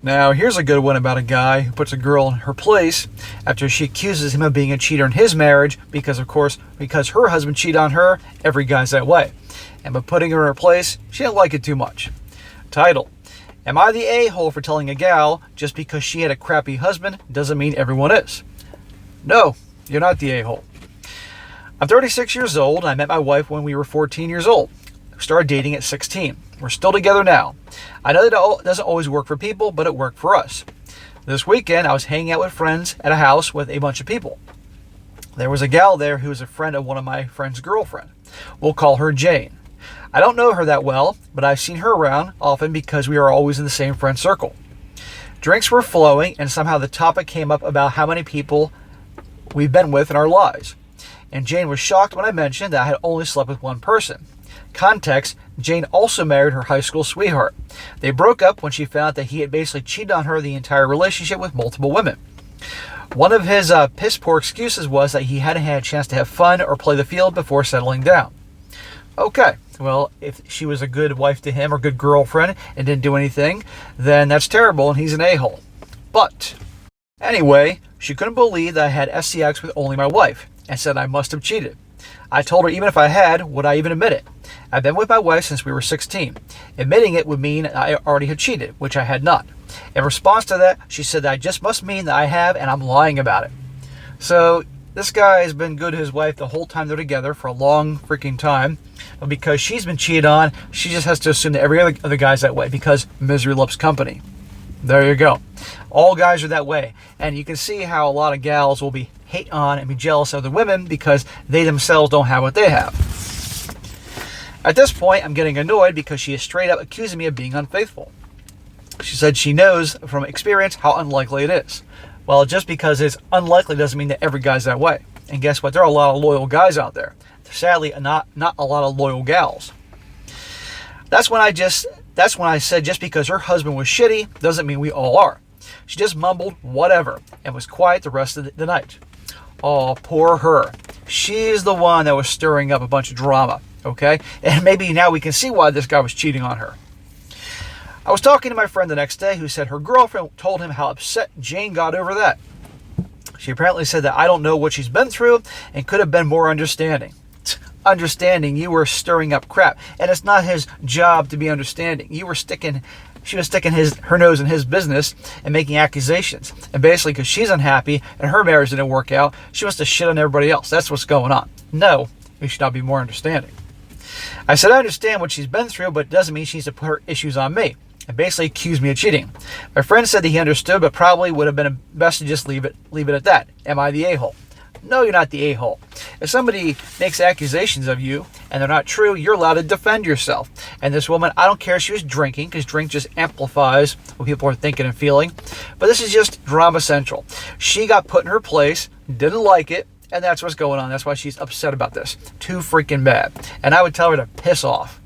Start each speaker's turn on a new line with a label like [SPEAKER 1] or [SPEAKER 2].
[SPEAKER 1] Now, here's a good one about a guy who puts a girl in her place after she accuses him of being a cheater in his marriage because, of course, because her husband cheated on her, every guy's that way. And by putting her in her place, she didn't like it too much. Title: Am I the a-hole for telling a gal just because she had a crappy husband doesn't mean everyone is? No, you're not the a-hole. I'm 36 years old, and I met my wife when we were 14 years old. We started dating at 16. We're still together now. I know that it doesn't always work for people, but it worked for us. This weekend, I was hanging out with friends at a house with a bunch of people. There was a gal there who was a friend of one of my friend's girlfriend. We'll call her Jane. I don't know her that well, but I've seen her around often because we are always in the same friend circle. Drinks were flowing, and somehow the topic came up about how many people we've been with in our lives. And Jane was shocked when I mentioned that I had only slept with one person. Context: Jane also married her high school sweetheart. They broke up when she found out that he had basically cheated on her the entire relationship with multiple women. One of his piss poor excuses was that he hadn't had a chance to have fun or play the field before settling down. Okay, well, if she was a good wife to him or good girlfriend and didn't do anything, then that's terrible and he's an a-hole. But anyway, she couldn't believe that I had SCX with only my wife and said I must have cheated. I told her even if I had, would I even admit it? I've been with my wife since we were 16. Admitting it would mean I already had cheated, which I had not. In response to that, she said that I just must mean that I have and I'm lying about it. So this guy has been good to his wife the whole time they're together for a long freaking time. But because she's been cheated on, she just has to assume that every other guy's that way because misery loves company. There you go. All guys are that way. And you can see how a lot of gals will be hate on and be jealous of the women because they themselves don't have what they have. At this point, I'm getting annoyed because she is straight up accusing me of being unfaithful. She said she knows from experience how unlikely it is. Well, just because it's unlikely doesn't mean that every guy's that way. And guess what? There are a lot of loyal guys out there. Sadly, not a lot of loyal gals. That's when I said just because her husband was shitty doesn't mean we all are. She just mumbled whatever and was quiet the rest of the night. Oh, poor her. She's the one that was stirring up a bunch of drama, okay? And maybe now we can see why this guy was cheating on her. I was talking to my friend the next day who said her girlfriend told him how upset Jane got over that. She apparently said that I don't know what she's been through and could have been more understanding. Understanding? You were stirring up crap. And it's not his job to be understanding. She was sticking her nose in his business and making accusations. And basically, because she's unhappy and her marriage didn't work out, she wants to shit on everybody else. That's what's going on. No, we should not be more understanding. I said I understand what she's been through, but it doesn't mean she needs to put her issues on me. And basically accused me of cheating. My friend said that he understood, but probably would have been best to just leave it at that. Am I the a-hole? No, you're not the a-hole. If somebody makes accusations of you and they're not true, you're allowed to defend yourself. And this woman, I don't care if she was drinking, because drink just amplifies what people are thinking and feeling. But this is just drama central. She got put in her place, didn't like it, and that's what's going on. That's why she's upset about this. Too freaking bad. And I would tell her to piss off.